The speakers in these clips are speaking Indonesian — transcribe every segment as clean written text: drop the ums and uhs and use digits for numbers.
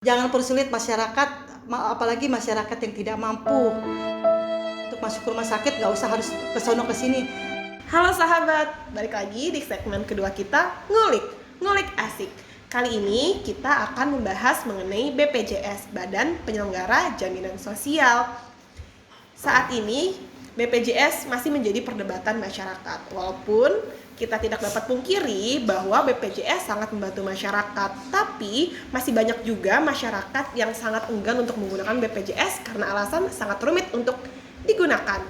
Jangan persulit masyarakat, apalagi masyarakat yang tidak mampu. Untuk masuk ke rumah sakit nggak usah harus ke sono ke sini. Halo sahabat, balik lagi di segmen kedua kita, Ngulik Asik. Kali ini kita akan membahas mengenai BPJS, Badan Penyelenggara Jaminan Sosial. Saat ini BPJS masih menjadi perdebatan masyarakat, walaupun kita tidak dapat pungkiri bahwa BPJS sangat membantu masyarakat, tapi masih banyak juga masyarakat yang sangat enggan untuk menggunakan BPJS karena alasan sangat rumit untuk digunakan.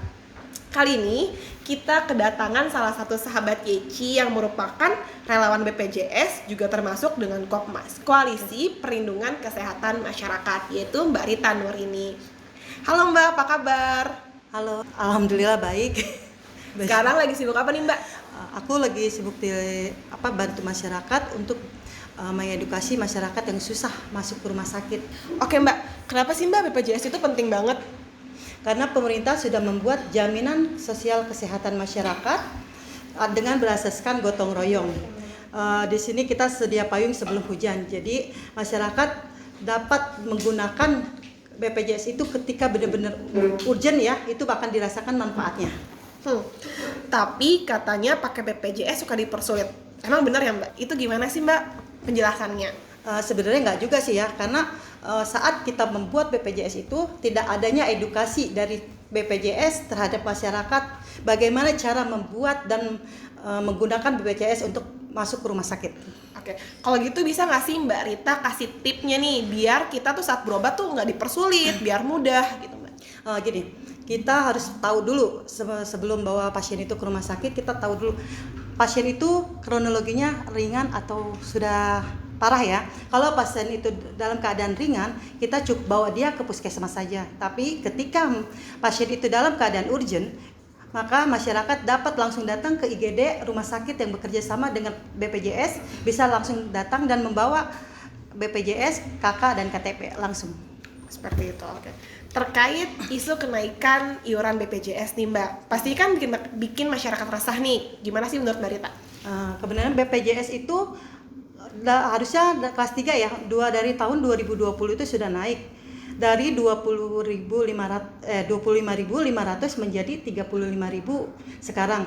Kali ini kita kedatangan salah satu sahabat Yeci yang merupakan relawan BPJS, juga termasuk dengan Kopmas, Koalisi Perlindungan Kesehatan Masyarakat, yaitu Mbak Rita Nurini. Halo Mbak, apa kabar? Halo, alhamdulillah baik. Sekarang lagi sibuk apa nih Mbak? Aku lagi sibuk bantu masyarakat untuk mengedukasi masyarakat yang susah masuk ke rumah sakit. Oke Mbak, kenapa sih Mbak BPJS itu penting banget? Karena pemerintah sudah membuat jaminan sosial kesehatan masyarakat dengan berasaskan gotong royong. Di sini kita sedia payung sebelum hujan. Jadi masyarakat dapat menggunakan BPJS itu ketika benar-benar urgent ya, itu bahkan dirasakan manfaatnya. Tapi katanya pakai BPJS suka dipersulit. Emang benar ya Mbak? Itu gimana sih Mbak penjelasannya? Sebenarnya nggak juga sih ya, karena saat kita membuat BPJS itu tidak adanya edukasi dari BPJS terhadap masyarakat bagaimana cara membuat dan menggunakan BPJS untuk masuk ke rumah sakit. Oke, kalau gitu bisa nggak sih Mbak Rita kasih tipnya nih biar kita tuh saat berobat tuh nggak dipersulit, biar mudah gitu Mbak? Gini, kita harus tahu dulu sebelum bawa pasien itu ke rumah sakit, kita tahu dulu pasien itu kronologinya ringan atau sudah parah ya. Kalau pasien itu dalam keadaan ringan, kita cukup bawa dia ke puskesmas saja. Tapi ketika pasien itu dalam keadaan urgent, maka masyarakat dapat langsung datang ke IGD rumah sakit yang bekerja sama dengan BPJS, bisa langsung datang dan membawa BPJS, KK dan KTP langsung. Seperti itu, oke. Terkait isu kenaikan iuran BPJS nih Mbak, pasti kan bikin masyarakat resah nih. Gimana sih menurut Mbak Rita? Kebenaran BPJS itu harusnya kelas 3 ya, dari tahun 2020 itu sudah naik dari 25.500 menjadi 35.000 sekarang.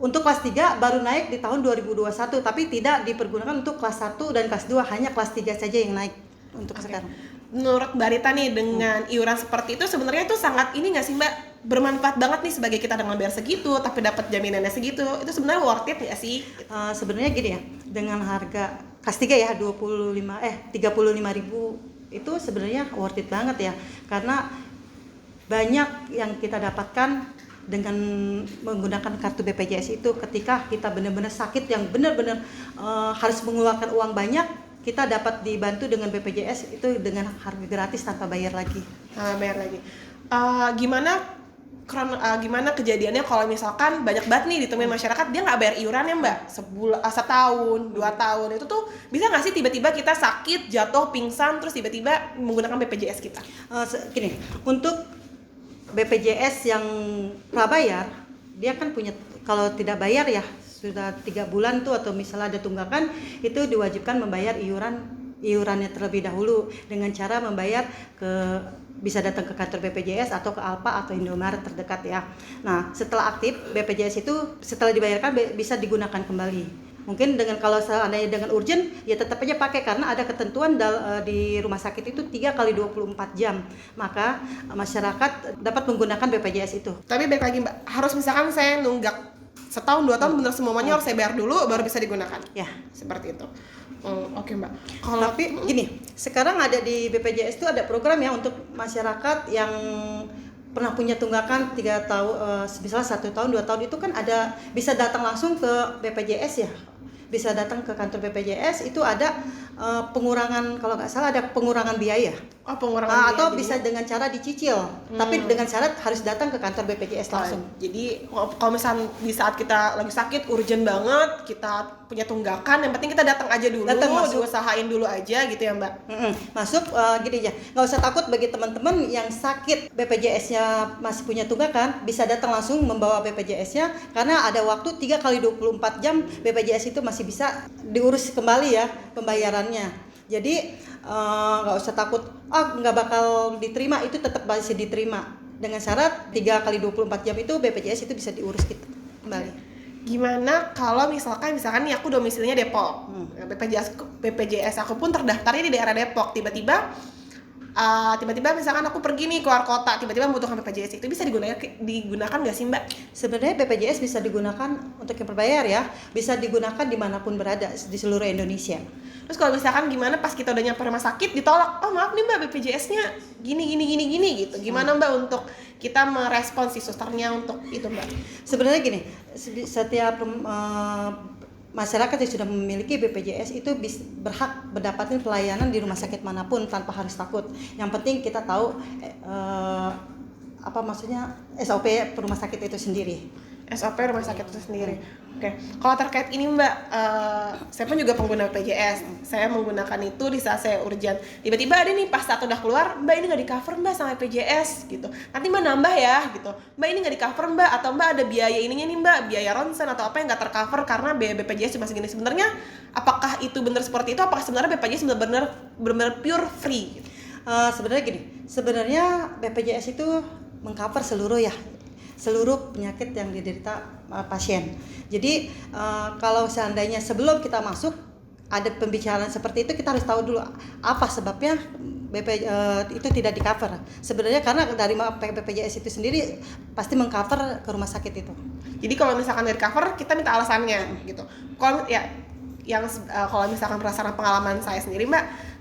Untuk kelas 3 baru naik di tahun 2021, tapi tidak dipergunakan untuk kelas 1 dan kelas 2, hanya kelas 3 saja yang naik untuk sekarang. Menurut Mbak Rita nih, dengan iuran seperti itu sebenarnya itu sangat ini nggak sih Mbak, bermanfaat banget nih sebagai kita dengan bayar segitu tapi dapat jaminannya segitu, itu sebenarnya worth it nggak sih? Sebenarnya gini ya, dengan harga kelas 3 ya 35.000 itu sebenarnya worth it banget ya, karena banyak yang kita dapatkan dengan menggunakan kartu BPJS itu. Ketika kita benar-benar sakit yang benar-benar harus mengeluarkan uang banyak, kita dapat dibantu dengan BPJS itu dengan harga gratis tanpa bayar lagi. Gimana kejadiannya kalau misalkan banyak banget nih ditemuin masyarakat dia nggak bayar iuran ya Mbak, setahun, 2 tahun, itu tuh bisa nggak sih tiba-tiba kita sakit, jatuh, pingsan, terus tiba-tiba menggunakan BPJS kita? Gini, untuk BPJS yang prabayar, dia kan punya, kalau tidak bayar ya sudah 3 bulan tuh, atau misalnya ada tunggakan, itu diwajibkan membayar iurannya terlebih dahulu dengan cara membayar bisa datang ke kantor BPJS atau ke Alfa atau Indomaret terdekat ya. Nah, setelah aktif BPJS itu setelah dibayarkan bisa digunakan kembali. Mungkin kalau seandainya dengan urgent ya tetap aja pakai, karena ada ketentuan di rumah sakit itu 3 kali 24 jam. Maka masyarakat dapat menggunakan BPJS itu. Tapi balik lagi Mbak, harus misalkan saya nunggak setahun 2 tahun bener semuanya harus saya bayar dulu baru bisa digunakan. Ya, seperti itu. Oke Mbak. Tapi gini, sekarang ada di BPJS itu ada program ya untuk masyarakat yang pernah punya tunggakan 3 tahun, misalnya 1 tahun, 2 tahun, itu kan ada bisa datang langsung ke BPJS ya. Bisa datang ke kantor BPJS, itu ada pengurangan, kalau nggak salah ada pengurangan biaya. Pengurangan biaya. Atau bisa dengan cara dicicil, tapi dengan syarat harus datang ke kantor BPJS langsung. Jadi kalau misalnya di saat kita lagi sakit, urgent banget, kita punya tunggakan, yang penting kita datang aja dulu, diusahain dulu aja gitu ya Mbak. Masuk gini aja, nggak usah takut bagi teman-teman yang sakit BPJS-nya masih punya tunggakan, bisa datang langsung membawa BPJS-nya, karena ada waktu 3 kali 24 jam BPJS itu masih bisa diurus kembali ya pembayarannya. Jadi nggak usah takut, nggak bakal diterima, itu tetap masih diterima. Dengan syarat 3 kali 24 jam itu BPJS itu bisa diurus gitu kembali. Gimana kalau misalkan nih aku domisilinya Depok, BPJS aku pun terdaftarnya di daerah Depok, tiba-tiba misalkan aku pergi nih keluar kota, tiba-tiba membutuhkan BPJS, itu bisa digunakan nggak sih Mbak? Sebenarnya BPJS bisa digunakan untuk yang berbayar ya, bisa digunakan dimanapun berada di seluruh Indonesia. Terus kalau misalkan gimana pas kita udah nyampe rumah sakit ditolak, oh maaf nih Mbak, BPJS-nya gini gitu, gimana Mbak untuk kita merespon si susternya untuk itu Mbak? Sebenarnya gini, setiap masyarakat yang sudah memiliki BPJS itu berhak mendapatkan pelayanan di rumah sakit manapun tanpa harus takut. Yang penting kita tahu SOP rumah sakit itu sendiri. SOP rumah sakit itu sendiri. Oke. Kalau terkait ini Mbak, saya pun juga pengguna BPJS. Saya menggunakan itu di saat saya urgent. Tiba-tiba ada nih pas saat udah keluar, Mbak ini nggak di cover Mbak sama BPJS gitu. Nanti Mbak nambah ya gitu. Mbak ini nggak di cover Mbak, atau Mbak ada biaya ininya nih Mbak, biaya ronsen atau apa yang nggak tercover karena biaya BPJS cuma segini. Sebenarnya apakah itu benar seperti itu? Apakah sebenarnya BPJS benar-benar pure free? Sebenarnya gini, sebenarnya BPJS itu mengcover seluruh penyakit yang diderita pasien. Jadi kalau seandainya sebelum kita masuk ada pembicaraan seperti itu, kita harus tahu dulu apa sebabnya itu tidak di cover. Sebenarnya karena dari BPJS itu sendiri pasti mengcover ke rumah sakit itu. Jadi kalau misalkan dari cover kita minta alasannya gitu. Kalau kalau misalkan berdasarkan pengalaman saya sendiri Mbak,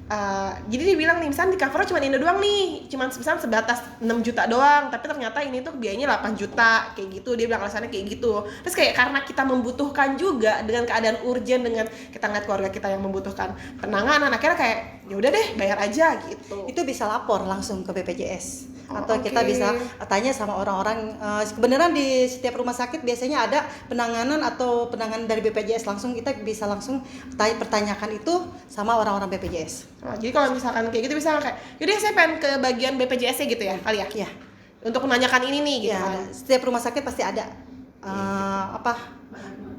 jadi dibilang nih misalnya di cover cuma Indo doang nih, cuma misalnya sebatas 6 juta doang, tapi ternyata ini tuh biayanya 8 juta kayak gitu, dia bilang alasannya kayak gitu. Terus kayak karena kita membutuhkan juga dengan keadaan urgent, dengan kita ngeliat keluarga kita yang membutuhkan penanganan, akhirnya kayak ya udah deh bayar aja gitu. Itu bisa lapor langsung ke BPJS. Atau kita bisa tanya sama orang-orang, kebenaran di setiap rumah sakit biasanya ada penanganan dari BPJS, langsung kita bisa langsung pertanyakan itu sama orang-orang BPJS. Jadi kalau misalkan kayak gitu bisa kayak, yaudah saya pengen ke bagian BPJS-nya gitu ya kali ya? Iya. Untuk menanyakan ini nih gitu kan? Setiap rumah sakit pasti ada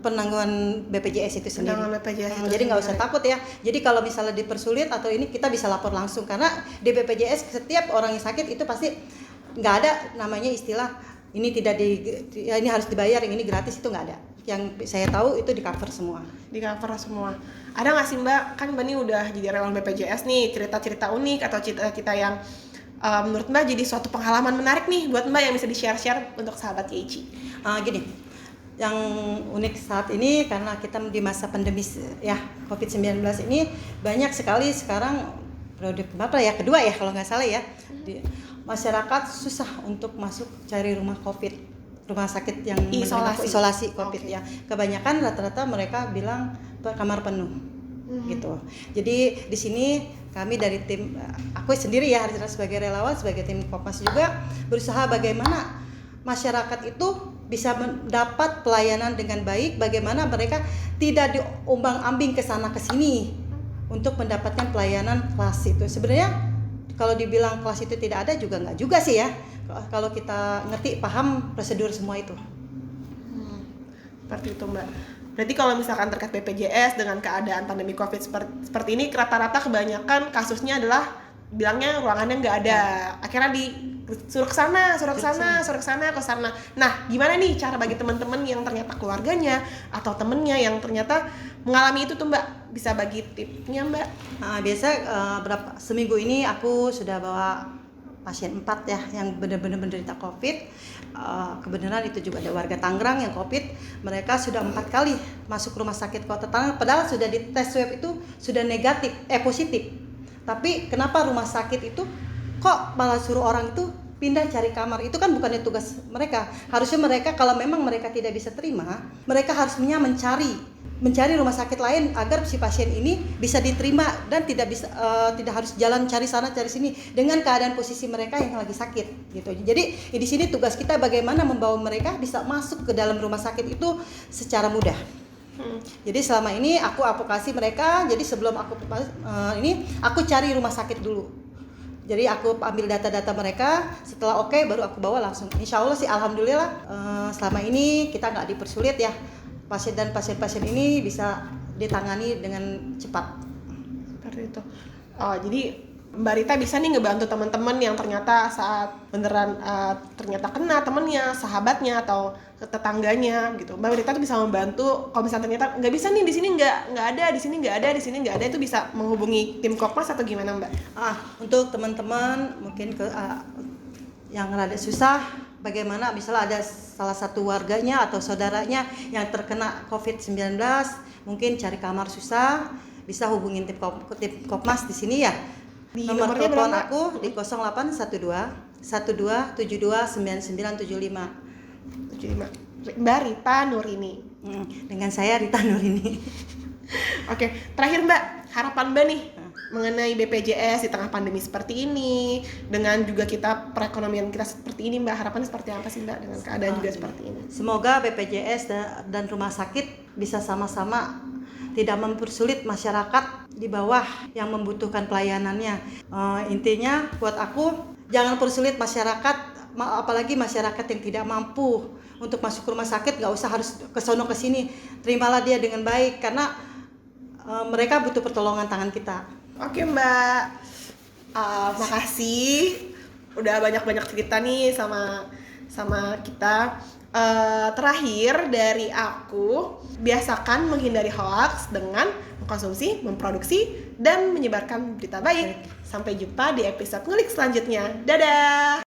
penanggungan BPJS itu sendiri. Jadi nggak usah takut ya. Jadi kalau misalnya dipersulit atau ini, kita bisa lapor langsung, karena di BPJS setiap orang yang sakit itu pasti nggak ada namanya istilah ini ini harus dibayar, yang ini gratis, itu nggak ada. Yang saya tahu itu di cover semua. Di cover semua. Ada nggak sih Mbak? Kan Mbak ini udah jadi relawan BPJS nih, cerita-cerita unik atau cerita-cerita yang menurut Mbak jadi suatu pengalaman menarik nih buat Mbak yang bisa di-share untuk sahabat YC. Gini, yang unik saat ini karena kita di masa pandemi ya COVID-19 ini, banyak sekali sekarang periode kedua ya kalau nggak salah ya, masyarakat susah untuk masuk cari rumah sakit yang isolasi COVID ya. Kebanyakan rata-rata mereka bilang kamar penuh gitu. Jadi di sini kami dari tim, aku sendiri ya sebagai relawan, sebagai tim Kopmas juga berusaha bagaimana masyarakat itu bisa mendapat pelayanan dengan baik, bagaimana mereka tidak diombang-ambing ke sana ke sini untuk mendapatkan pelayanan kelas itu. Sebenarnya kalau dibilang kelas itu tidak ada juga enggak juga sih ya, kalau kita ngerti paham prosedur semua itu. Seperti itu Mbak. Berarti kalau misalkan terkait BPJS dengan keadaan pandemi COVID seperti ini, rata-rata kebanyakan kasusnya adalah bilangnya ruangannya nggak ada, akhirnya suruh ke sana. Nah, gimana nih cara bagi teman-teman yang ternyata keluarganya atau temennya yang ternyata mengalami itu tuh Mbak, bisa bagi tipsnya Mbak? Biasa seminggu ini aku sudah bawa pasien 4 ya yang benar-benar menderita COVID. Kebenaran itu juga ada warga Tangerang yang COVID, mereka sudah 4 kali masuk rumah sakit Kota Tangerang, padahal sudah di tes swab itu sudah positif. Tapi kenapa rumah sakit itu kok malah suruh orang itu pindah cari kamar? Itu kan bukannya tugas mereka. Harusnya mereka, kalau memang mereka tidak bisa terima, mereka harusnya mencari rumah sakit lain agar si pasien ini bisa diterima dan tidak harus jalan cari sana cari sini dengan keadaan posisi mereka yang lagi sakit gitu. Jadi di sini tugas kita bagaimana membawa mereka bisa masuk ke dalam rumah sakit itu secara mudah. Jadi selama ini aku advokasi mereka. Jadi sebelum aku cari rumah sakit dulu. Jadi aku ambil data-data mereka, setelah oke baru aku bawa langsung. Insya Allah sih alhamdulillah selama ini kita nggak dipersulit ya. Pasien ini bisa ditangani dengan cepat. seperti itu. Oh, jadi Mbak Rita bisa nih ngebantu teman-teman yang ternyata saat beneran ternyata kena temennya, sahabatnya atau tetangganya gitu. Mbak Rita tuh bisa membantu. Kalau misalnya ternyata nggak bisa nih di sini nggak ada, di sini nggak ada, di sini nggak ada, itu bisa menghubungi tim Kopmas atau gimana Mbak? Untuk teman-teman mungkin yang rada susah, bagaimana misalnya ada salah satu warganya atau saudaranya yang terkena COVID-19, mungkin cari kamar susah, bisa hubungin tim Kopmas di sini ya. Di Nomor nomornya telepon berapa? aku di 0812 1272 9975. 75. Mbak Rita Nurini. Dengan saya Rita Nurini. Oke, terakhir Mbak, harapan Mbak nih mengenai BPJS di tengah pandemi seperti ini, dengan juga kita perekonomian kita seperti ini Mbak, harapannya seperti apa sih Mbak dengan keadaan juga seperti ini? Semoga BPJS dan rumah sakit bisa sama-sama tidak mempersulit masyarakat di bawah yang membutuhkan pelayanannya. Intinya buat aku, jangan persulit masyarakat, apalagi masyarakat yang tidak mampu untuk masuk rumah sakit, nggak usah harus ke sono ke sini. Terimalah dia dengan baik karena mereka butuh pertolongan tangan kita. Oke Mbak, makasih udah banyak-banyak cerita nih sama kita. Terakhir dari aku, biasakan menghindari hoax dengan mengkonsumsi, memproduksi, dan menyebarkan berita baik. Sampai jumpa di episode ngulik selanjutnya. Dadah!